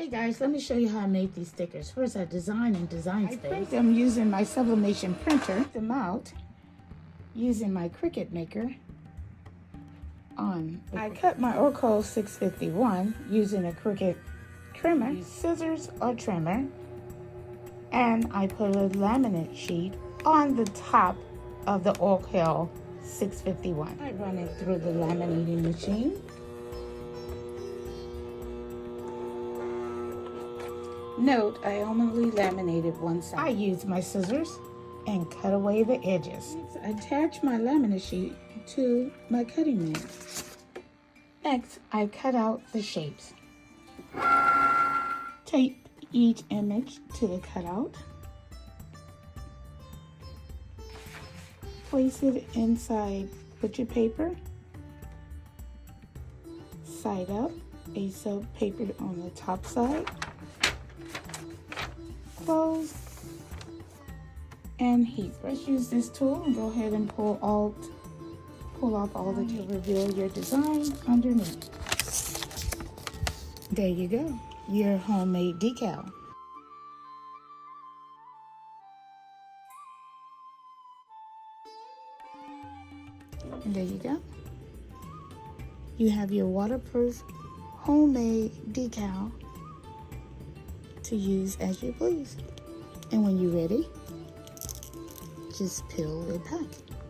Hey guys, let me show you how I made these stickers. First, I designed in Design Space. I print them using my sublimation printer. Print them out using my Cricut maker on. I cut my Oracal 651 using a Cricut trimmer, scissors or trimmer, and I put a laminate sheet on the top of the Oracal 651. I run it through the laminating machine. Note, I only laminated one side. I used my scissors and cut away the edges. Attach my laminate sheet to my cutting mat. Next, I cut out the shapes. Tape each image to the cutout. Place it inside butcher paper. Side up, a silk paper on the top side. Close and heat. Let's use this tool and go ahead and pull off all the to reveal your design underneath. There you go, your homemade decal. And there you go. You have your waterproof homemade decal to use as you please. And when you're ready, just peel it back.